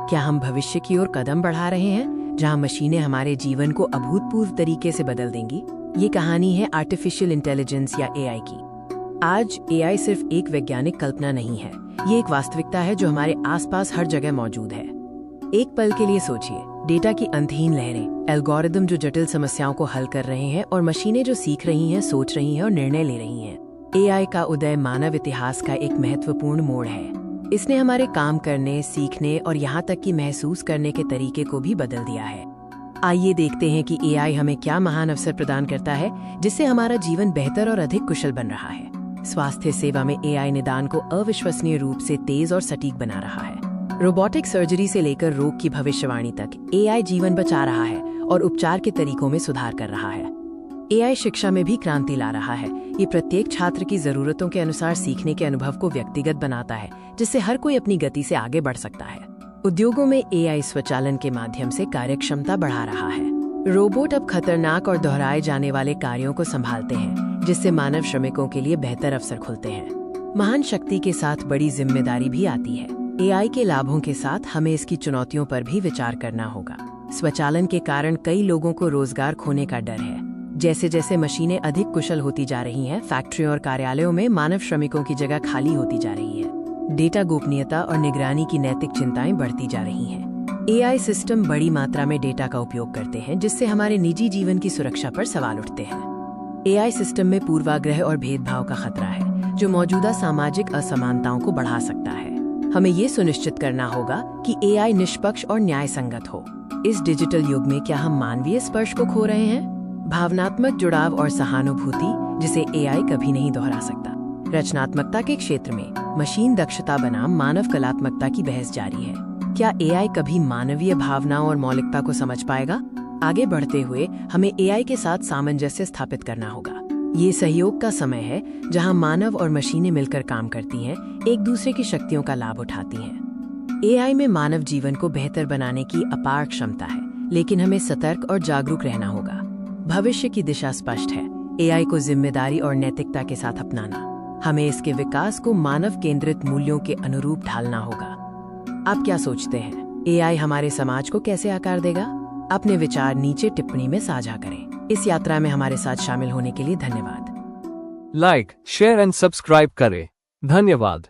क्या हम भविष्य की ओर कदम बढ़ा रहे हैं, जहां मशीनें हमारे जीवन को अभूतपूर्व तरीके से बदल देंगी? ये कहानी है आर्टिफिशियल इंटेलिजेंस या एआई की। आज एआई सिर्फ एक वैज्ञानिक कल्पना नहीं है, ये एक वास्तविकता है जो हमारे आसपास हर जगह मौजूद है। एक पल के लिए सोचिए, डेटा की अंतहीन लहरें, एल्गोरिदम जो जटिल समस्याओं को हल कर रहे हैं और मशीनें जो सीख रही हैं, सोच रही हैं और निर्णय ले रही हैं। एआई का उदय मानव इतिहास का एक महत्वपूर्ण मोड़ है। इसने हमारे काम करने, सीखने और यहाँ तक कि महसूस करने के तरीके को भी बदल दिया है। आइए देखते हैं कि एआई हमें क्या महान अवसर प्रदान करता है, जिससे हमारा जीवन बेहतर और अधिक कुशल बन रहा है। स्वास्थ्य सेवा में एआई निदान को अविश्वसनीय रूप से तेज और सटीक बना रहा है। रोबोटिक सर्जरी से लेकर रोग की भविष्यवाणी तक एआई जीवन बचा रहा है और उपचार के तरीकों में सुधार कर रहा है। एआई शिक्षा में भी क्रांति ला रहा है। ये प्रत्येक छात्र की जरूरतों के अनुसार सीखने के अनुभव को व्यक्तिगत बनाता है, जिससे हर कोई अपनी गति से आगे बढ़ सकता है। उद्योगों में एआई स्वचालन के माध्यम से कार्यक्षमता बढ़ा रहा है। रोबोट अब खतरनाक और दोहराए जाने वाले कार्यों को संभालते हैं, जिससे मानव श्रमिकों के लिए बेहतर अवसर खुलते हैं। महान शक्ति के साथ बड़ी जिम्मेदारी भी आती है। एआई के लाभों के साथ हमें इसकी चुनौतियों पर भी विचार करना होगा। स्वचालन के कारण कई लोगों को रोजगार खोने का डर है। जैसे जैसे मशीनें अधिक कुशल होती जा रही हैं, फैक्ट्रियों और कार्यालयों में मानव श्रमिकों की जगह खाली होती जा रही है। डेटा गोपनीयता और निगरानी की नैतिक चिंताएं बढ़ती जा रही हैं। एआई सिस्टम बड़ी मात्रा में डेटा का उपयोग करते हैं, जिससे हमारे निजी जीवन की सुरक्षा पर सवाल उठते हैं। एआई सिस्टम में पूर्वाग्रह और भेदभाव का खतरा है, जो मौजूदा सामाजिक असमानताओं को बढ़ा सकता है। हमें ये सुनिश्चित करना होगा कि एआई निष्पक्ष और न्याय संगत हो। इस डिजिटल युग में क्या हम मानवीय स्पर्श को खो रहे हैं? भावनात्मक जुड़ाव और सहानुभूति, जिसे एआई कभी नहीं दोहरा सकता। रचनात्मकता के क्षेत्र में मशीन दक्षता बनाम मानव कलात्मकता की बहस जारी है। क्या एआई कभी मानवीय भावनाओं और मौलिकता को समझ पाएगा? आगे बढ़ते हुए हमें एआई के साथ सामंजस्य स्थापित करना होगा। ये सहयोग का समय है, जहां मानव और मशीनें मिलकर काम करती हैं, एक दूसरे की शक्तियों का लाभ उठाती हैं। एआई में मानव जीवन को बेहतर बनाने की अपार क्षमता है, लेकिन हमें सतर्क और जागरूक रहना होगा। भविष्य की दिशा स्पष्ट है, एआई को जिम्मेदारी और नैतिकता के साथ अपनाना। हमें इसके विकास को मानव केंद्रित मूल्यों के अनुरूप ढालना होगा। आप क्या सोचते हैं, एआई हमारे समाज को कैसे आकार देगा? अपने विचार नीचे टिप्पणी में साझा करें। इस यात्रा में हमारे साथ शामिल होने के लिए धन्यवाद। लाइक, शेयर एंड सब्सक्राइब करें। धन्यवाद।